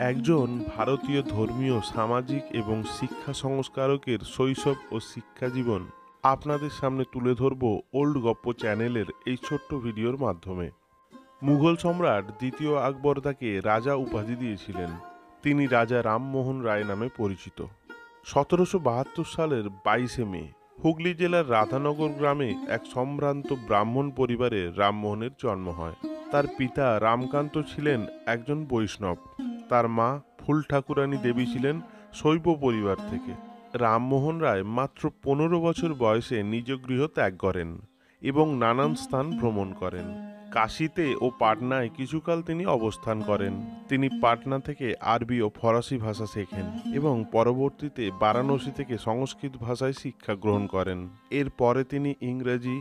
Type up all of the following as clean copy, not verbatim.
একজন ভারতীয় ধর্মীয়, সামাজিক এবং শিক্ষা সংস্কারকের শৈশব ও শিক্ষা জীবন আপনাদের সামনে তুলে ধরব ওল্ড গপ্প চ্যানেলের এই ছোট্ট ভিডিওর মাধ্যমে। মুঘল সম্রাট দ্বিতীয় আকবর তাকে রাজা উপাধি দিয়েছিলেন। তিনি রাজা রামমোহন রায় নামে পরিচিত। 1772 সালের 22শে মে হুগলি জেলার রাধানগর গ্রামে এক সম্ভ্রান্ত ব্রাহ্মণ পরিবারে রামমোহনের জন্ম হয়। তার পিতা রামকান্ত ছিলেন একজন বৈষ্ণব। তার মা ফুল ঠাকুরানী দেবী ছিলেন শৈব পরিবার থেকে। রামমোহন রায় মাত্র 15 বছর বয়সে নিজ গৃহ ত্যাগ করেন এবং নানান স্থান ভ্রমণ করেন। কাশীতে ও পাটনায় কিছুকাল তিনি অবস্থান করেন। তিনি পাটনা থেকে আরবি ও ফরাসি ভাষা শেখেন এবং পরবর্তীতে বারাণসী থেকে সংস্কৃত ভাষায় শিক্ষা গ্রহণ করেন। এরপরে তিনি ইংরেজি,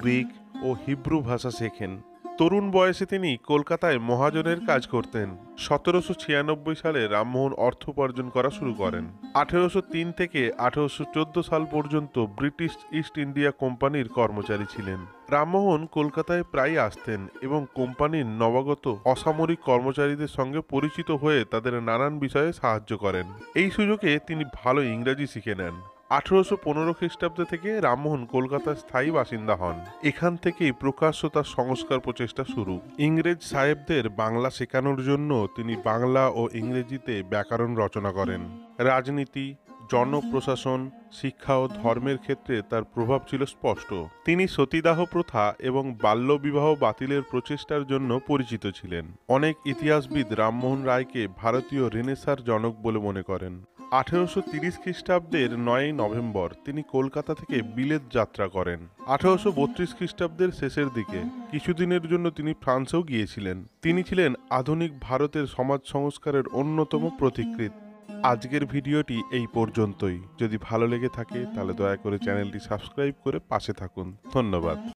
গ্রিক ও হিব্রু ভাষা শেখেন। তরুণ বয়সে তিনি কলকাতায় মহাজনের কাজ করতেন। 1796 সালে রামমোহন অর্থ উপার্জন করা শুরু করেন। 1803 থেকে 1814 সাল পর্যন্ত ব্রিটিশ ইস্ট ইন্ডিয়া কোম্পানির কর্মচারী ছিলেন। রামমোহন কলকাতায় প্রায় আসতেন এবং কোম্পানির নবাগত অসামরিক কর্মচারীদের সঙ্গে পরিচিত হয়ে তাদের নানান বিষয়ে সাহায্য করেন। এই সুযোগে তিনি ভালো ইংরেজি শিখে নেন। 1815 খ্রিস্টাব্দ থেকে রামমোহন কলকাতার স্থায়ী বাসিন্দা হন। এখান থেকেই প্রকাশ্য তার সংস্কার প্রচেষ্টা শুরু। ইংরেজ সাহেবদের বাংলা শেখানোর জন্য তিনি বাংলা ও ইংরেজিতে ব্যাকরণ রচনা করেন। রাজনীতি, জনপ্রশাসন, শিক্ষা ও ধর্মের ক্ষেত্রে তার প্রভাব ছিল স্পষ্ট। তিনি সতীদাহ প্রথা এবং বাল্যবিবাহ বাতিলের প্রচেষ্টার জন্য পরিচিত ছিলেন। অনেক ইতিহাসবিদ রামমোহন রায়কে ভারতীয় রেনেসাঁর জনক বলে মনে করেন। 1830 খ্রিস্টাব্দের 9 নভেম্বর তিনি কলকাতা থেকে বিলেত যাত্রা করেন। 1832 খ্রিস্টাব্দের শেষের দিকে কিছুদিনের জন্য তিনি ফ্রান্সেও গিয়েছিলেন। তিনি ছিলেন আধুনিক ভারতের সমাজ সংস্কারের অন্যতম প্রতিকৃত। আজকের ভিডিওটি এই পর্যন্তই। যদি ভালো লেগে থাকে তাহলে দয়া করে চ্যানেলটি সাবস্ক্রাইব করে পাশে থাকুন। ধন্যবাদ।